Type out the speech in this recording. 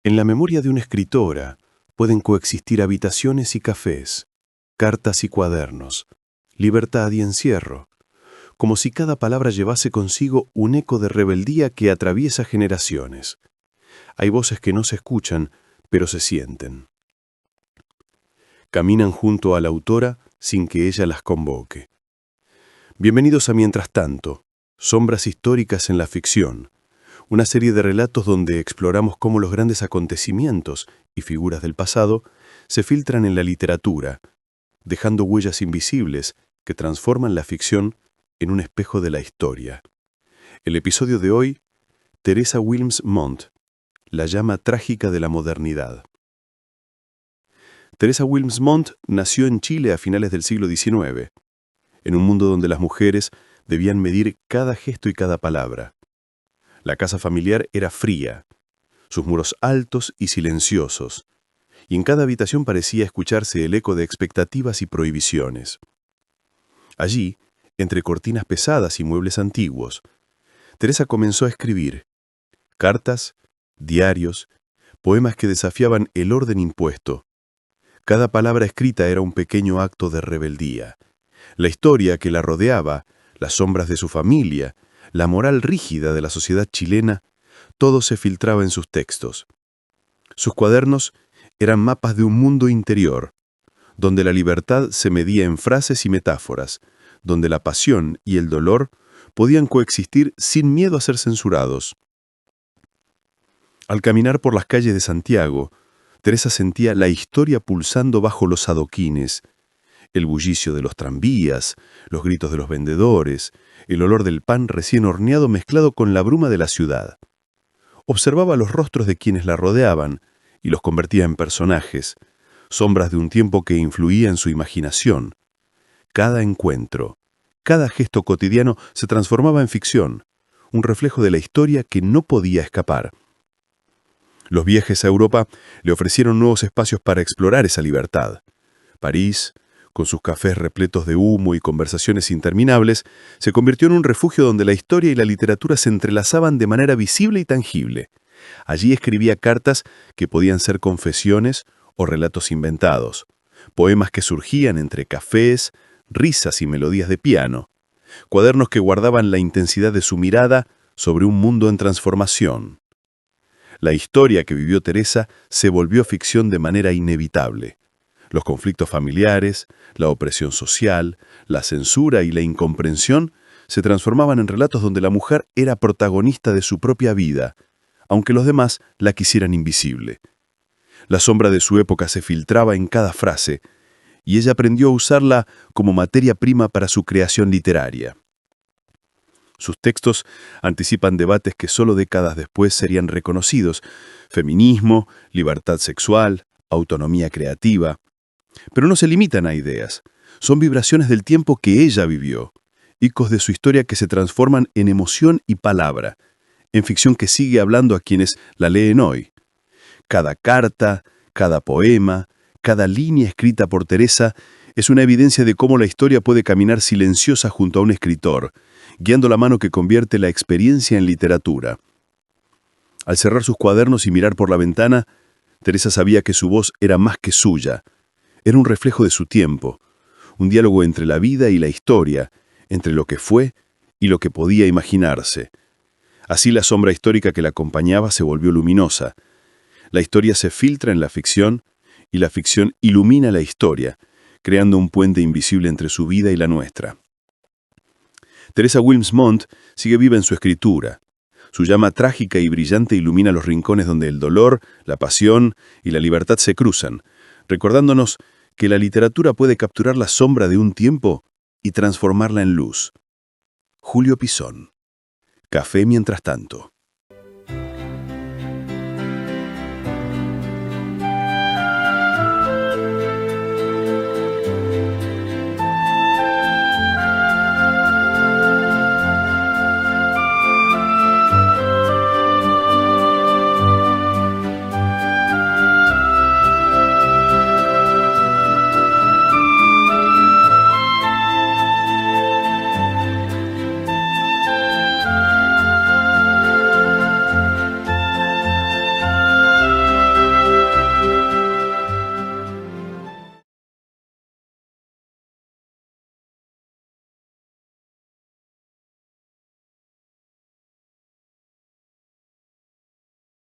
En la memoria de una escritora pueden coexistir habitaciones y cafés, cartas y cuadernos, libertad y encierro, como si cada palabra llevase consigo un eco de rebeldía que atraviesa generaciones. Hay voces que no se escuchan, pero se sienten. Caminan junto a la autora sin que ella las convoque. Bienvenidos a Mientras tanto, sombras históricas en la ficción, una serie de relatos donde exploramos cómo los grandes acontecimientos y figuras del pasado se filtran en la literatura, dejando huellas invisibles que transforman la ficción en un espejo de la historia. El episodio de hoy, Teresa Wilms-Montt, la llama trágica de la modernidad. Teresa Wilms-Montt nació en Chile a finales del siglo XIX, en un mundo donde las mujeres debían medir cada gesto y cada palabra. La casa familiar era fría, sus muros altos y silenciosos, y en cada habitación parecía escucharse el eco de expectativas y prohibiciones. Allí, entre cortinas pesadas y muebles antiguos, Teresa comenzó a escribir cartas, diarios, poemas que desafiaban el orden impuesto. Cada palabra escrita era un pequeño acto de rebeldía. La historia que la rodeaba, las sombras de su familia, la moral rígida de la sociedad chilena, todo se filtraba en sus textos. Sus cuadernos eran mapas de un mundo interior, donde la libertad se medía en frases y metáforas, donde la pasión y el dolor podían coexistir sin miedo a ser censurados. Al caminar por las calles de Santiago, Teresa sentía la historia pulsando bajo los adoquines, el bullicio de los tranvías, los gritos de los vendedores, el olor del pan recién horneado mezclado con la bruma de la ciudad. Observaba los rostros de quienes la rodeaban y los convertía en personajes, sombras de un tiempo que influía en su imaginación. Cada encuentro, cada gesto cotidiano se transformaba en ficción, un reflejo de la historia que no podía escapar. Los viajes a Europa le ofrecieron nuevos espacios para explorar esa libertad. París, con sus cafés repletos de humo y conversaciones interminables, se convirtió en un refugio donde la historia y la literatura se entrelazaban de manera visible y tangible. Allí escribía cartas que podían ser confesiones o relatos inventados, poemas que surgían entre cafés, risas y melodías de piano, cuadernos que guardaban la intensidad de su mirada sobre un mundo en transformación. La historia que vivió Teresa se volvió ficción de manera inevitable. Los conflictos familiares, la opresión social, la censura y la incomprensión se transformaban en relatos donde la mujer era protagonista de su propia vida, aunque los demás la quisieran invisible. La sombra de su época se filtraba en cada frase, y ella aprendió a usarla como materia prima para su creación literaria. Sus textos anticipan debates que solo décadas después serían reconocidos: feminismo, libertad sexual, autonomía creativa. Pero no se limitan a ideas, son vibraciones del tiempo que ella vivió, ecos de su historia que se transforman en emoción y palabra, en ficción que sigue hablando a quienes la leen hoy. Cada carta, cada poema, cada línea escrita por Teresa es una evidencia de cómo la historia puede caminar silenciosa junto a un escritor, guiando la mano que convierte la experiencia en literatura. Al cerrar sus cuadernos y mirar por la ventana, Teresa sabía que su voz era más que suya. Era un reflejo de su tiempo, un diálogo entre la vida y la historia, entre lo que fue y lo que podía imaginarse. Así la sombra histórica que la acompañaba se volvió luminosa. La historia se filtra en la ficción y la ficción ilumina la historia, creando un puente invisible entre su vida y la nuestra. Teresa Wilms-Montt sigue viva en su escritura. Su llama trágica y brillante ilumina los rincones donde el dolor, la pasión y la libertad se cruzan, recordándonos que la literatura puede capturar la sombra de un tiempo y transformarla en luz. Julio Pisón. Café mientras tanto.